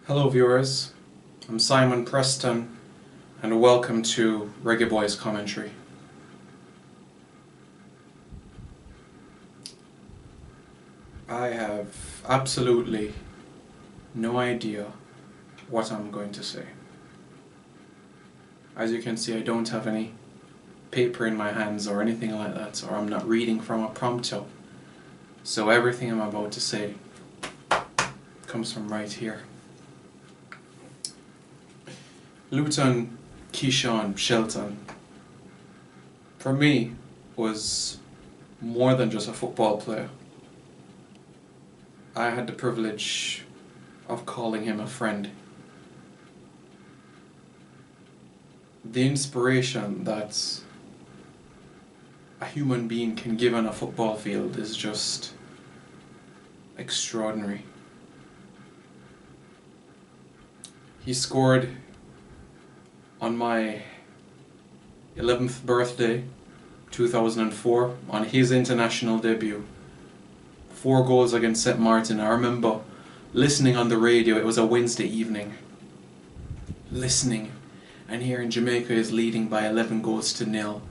Hello viewers, I'm Simon Preston and welcome to Reggae Boyz Commentary. I have absolutely no idea what I'm going to say. As you can see, I don't have any paper in my hands or anything like that, or I'm not reading from a prompter. So everything I'm about to say comes from right here. Luton Shelton, for me, was more than just a football player. I had the privilege of calling him a friend. The inspiration that a human being can give on a football field is just extraordinary. He scored on my 11th birthday, 2004, on his international debut. 4 goals against St. Martin. I remember listening on the radio, it was a Wednesday evening, listening and hearing Jamaica is leading by 11 goals to 0.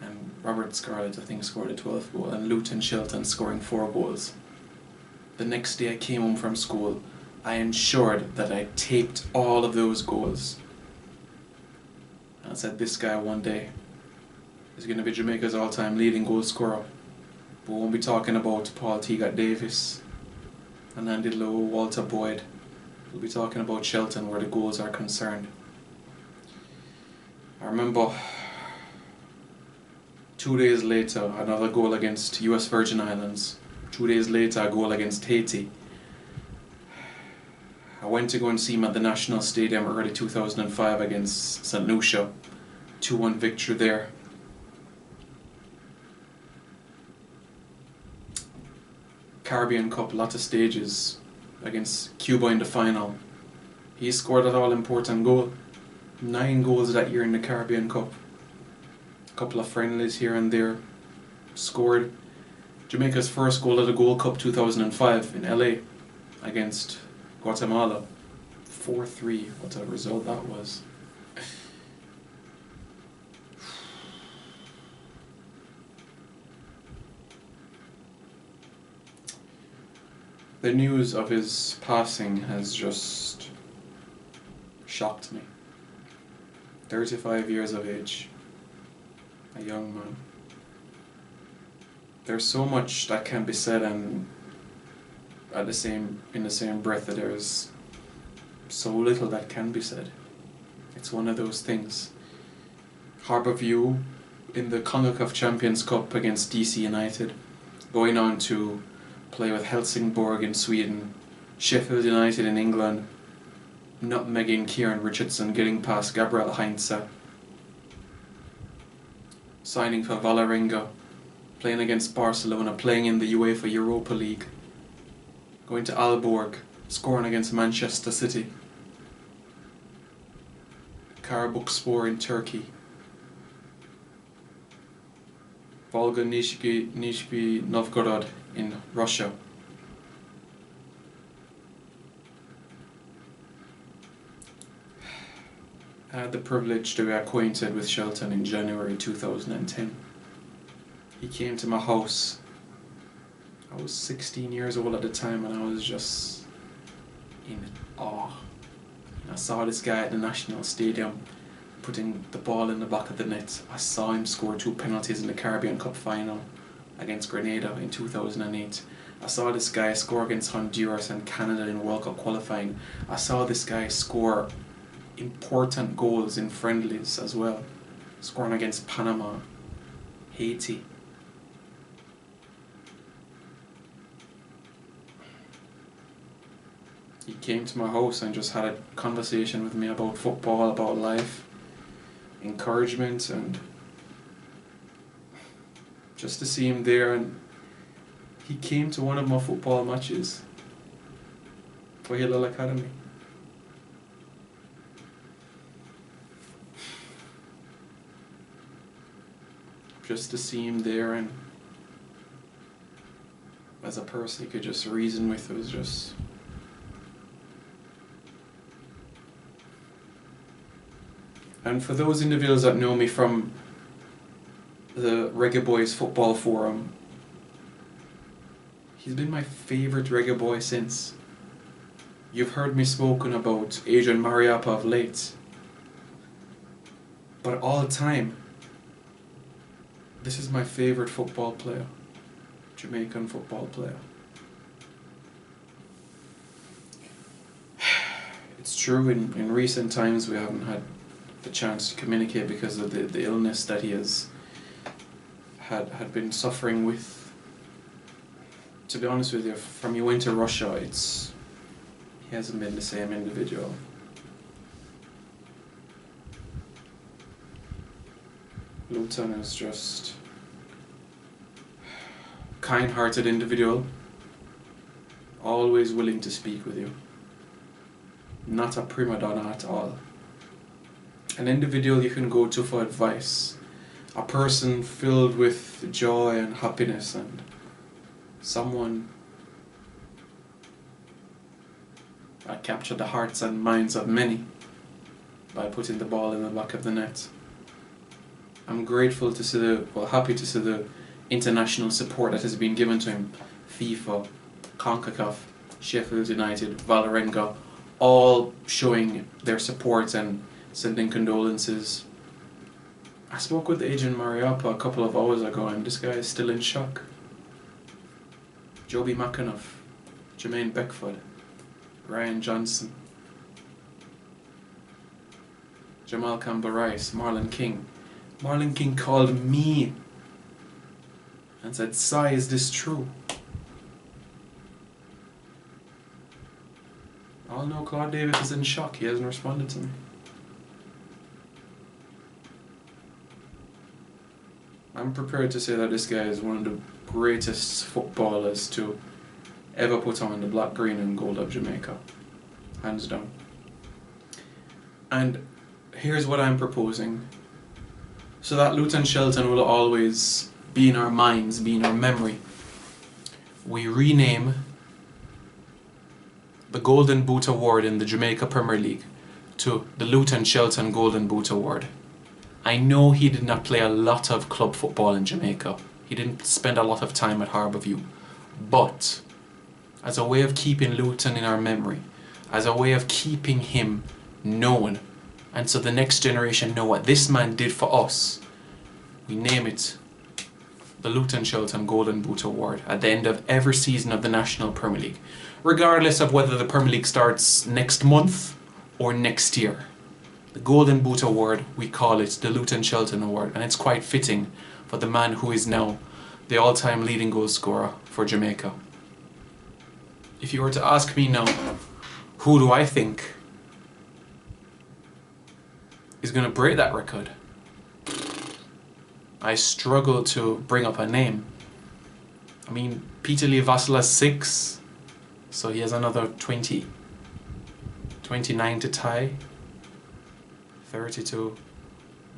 And Robert Scarlett, I think, scored a 12th goal, and Luton Shelton scoring 4 goals. The next day I came home from school, I ensured that I taped all of those goals. I said, this guy one day is going to be Jamaica's all-time leading goal scorer. But we won't be talking about Paul Teagat Davis and Andy Lowe, Walter Boyd. We'll be talking about Shelton where the goals are concerned. I remember 2 days later, another goal against US Virgin Islands. 2 days later, a goal against Haiti. I went to go and see him at the National Stadium early 2005 against St. Lucia. 2-1 victory there. Caribbean Cup, lot of stages against Cuba in the final. He scored that all-important goal. 9 goals that year in the Caribbean Cup. A couple of friendlies here and there. Scored Jamaica's first goal of the Gold Cup 2005 in LA against Guatemala. 4-3, what a result that was. The news of his passing has just shocked me. 35 years of age, a young man. There's so much that can be said, and in the same breath that there's so little that can be said. It's one of those things. Harbourview in the CONCACAF Champions Cup against DC United, going on to play with Helsingborg in Sweden, Sheffield United in England, nutmegging Kieran Richardson, getting past Gabriel Heinze, signing for Vålerenga, playing against Barcelona, playing in the UEFA Europa League, going to Aalborg, scoring against Manchester City, Karabukspor in Turkey, Volga Nizhny Novgorod in Russia. I had the privilege to be acquainted with Shelton in January 2010. He came to my house. I was 16 years old at the time and I was just in awe. I saw this guy at the National Stadium putting the ball in the back of the net. I saw him score 2 penalties in the Caribbean Cup final against Grenada in 2008. I saw this guy score against Honduras and Canada in World Cup qualifying. I saw this guy score important goals in friendlies as well, scoring against Panama, Haiti. He came to my house and just had a conversation with me about football, about life, encouragement, and just to see him there. And he came to one of my football matches for Hillel Academy. Just to see him there, and as a person he could just reason with, it was just And for those individuals that know me from the Reggae Boyz football forum, he's been my favourite reggae boy since. You've heard me spoken about Adrian Mariappa of late. But all the time, this is my favourite football player. Jamaican football player. It's true, in recent times we haven't had the chance to communicate because of the illness that he has had been suffering with. To be honest with you, from he went to Russia, he hasn't been the same individual. Luton is just kind-hearted individual, always willing to speak with you. Not a prima donna at all. An individual you can go to for advice. A person filled with joy and happiness, and someone that captured the hearts and minds of many by putting the ball in the back of the net. I'm grateful to see happy to see the international support that has been given to him. FIFA, CONCACAF, Sheffield United, Valerenga, all showing their support and sending condolences. I spoke with Adrian Mariappa a couple of hours ago, and this guy is still in shock. Joby McAnuff, Jermaine Beckford, Ryan Johnson, Jamal Campbell-Rice, Marlon King. Marlon King called me and said, "Si, is this true?" I'll know Claude Davis is in shock. He hasn't responded to me. I'm prepared to say that this guy is one of the greatest footballers to ever put on the black, green and gold of Jamaica. Hands down. And here's what I'm proposing. So that Luton Shelton will always be in our minds, be in our memory. We rename the Golden Boot Award in the Jamaica Premier League to the Luton Shelton Golden Boot Award. I know he did not play a lot of club football in Jamaica. He didn't spend a lot of time at Harbourview. But as a way of keeping Luton in our memory, as a way of keeping him known, and so the next generation know what this man did for us, we name it the Luton Shelton Golden Boot Award at the end of every season of the National Premier League, regardless of whether the Premier League starts next month or next year. The Golden Boot Award, we call it the Luton Shelton Award, and it's quite fitting for the man who is now the all-time leading goal scorer for Jamaica. If you were to ask me now, who do I think is going to break that record? I struggle to bring up a name. I mean, Peter Lee Vassala's 6, so he has another 29 to tie, 30 to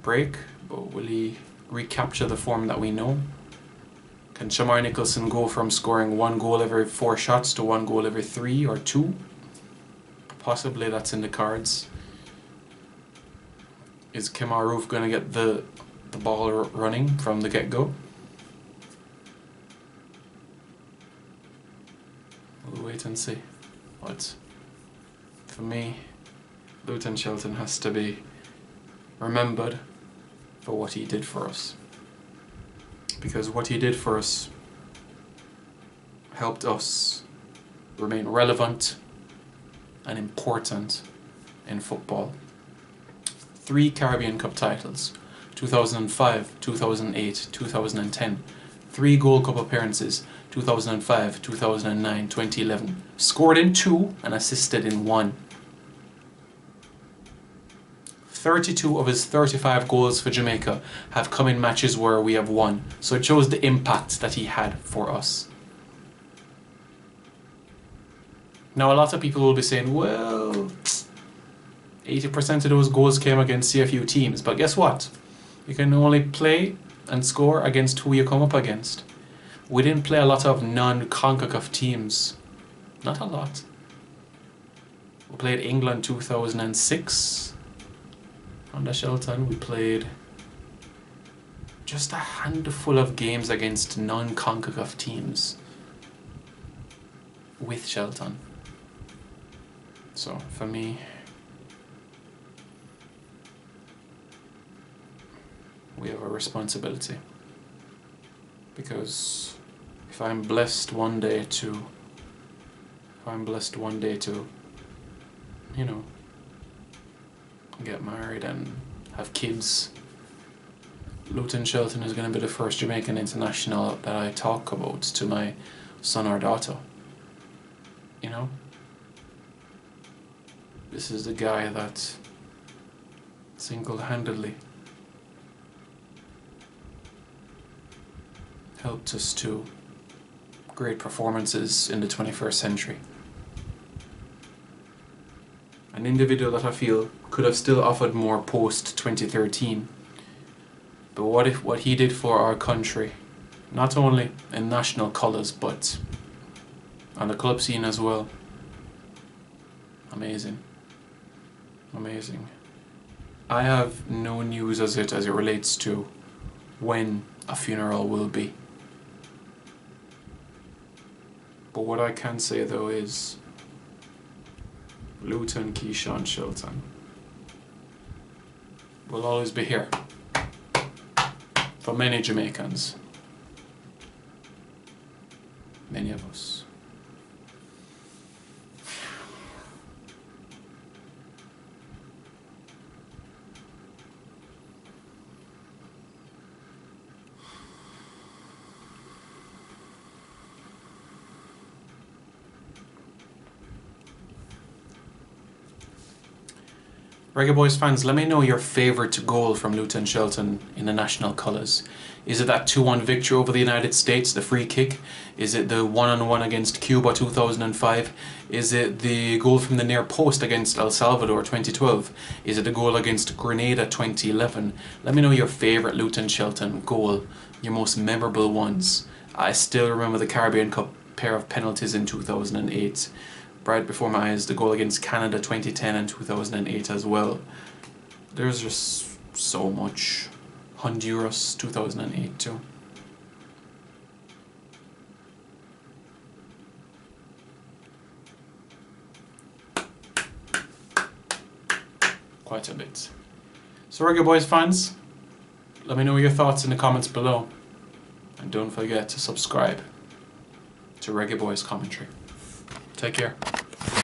break, but will he recapture the form that we know? Can Shamar Nicholson go from scoring 1 goal every 4 shots to 1 goal every 3 or 2? Possibly that's in the cards. Is Kemar Roof going to get the ball running from the get-go? We'll wait and see. But for me, Luton Shelton has to be remembered for what he did for us. Because what he did for us helped us remain relevant and important in football. 3 Caribbean Cup titles, 2005, 2008, 2010. 3 Gold Cup appearances, 2005, 2009, 2011. Scored in 2 and assisted in 1. 32 of his 35 goals for Jamaica have come in matches where we have won. So it shows the impact that he had for us. Now a lot of people will be saying, well, 80% of those goals came against CFU teams. But guess what? You can only play and score against who you come up against. We didn't play a lot of non-CONCACAF teams. Not a lot. We played England 2006. on the Shelton. We played just a handful of games against non-CONCACAF teams with Shelton. So for me, we have a responsibility, because if I'm blessed one day to, you know, get married and have kids, Luton Shelton is going to be the first Jamaican international that I talk about to my son or daughter. You know? This is the guy that single-handedly helped us to great performances in the 21st century. An individual that I feel could have still offered more post-2013. But what he did for our country, not only in national colours, but on the club scene as well. Amazing. Amazing. I have no news as it relates to when a funeral will be. But what I can say though is Luton Shelton will always be here for many Jamaicans, many of us. Reggae Boyz fans, let me know your favourite goal from Luton Shelton in the national colours. Is it that 2-1 victory over the United States, the free kick? Is it the 1-on-1 against Cuba 2005? Is it the goal from the near post against El Salvador 2012? Is it the goal against Grenada 2011? Let me know your favourite Luton Shelton goal, your most memorable ones. I still remember the Caribbean Cup pair of penalties in 2008. Right before my eyes, the goal against Canada 2010 and 2008 as well. There's just so much. Honduras 2008 too. Quite a bit. So Reggae Boyz fans, let me know your thoughts in the comments below. And don't forget to subscribe to Reggae Boyz Commentary. Take care.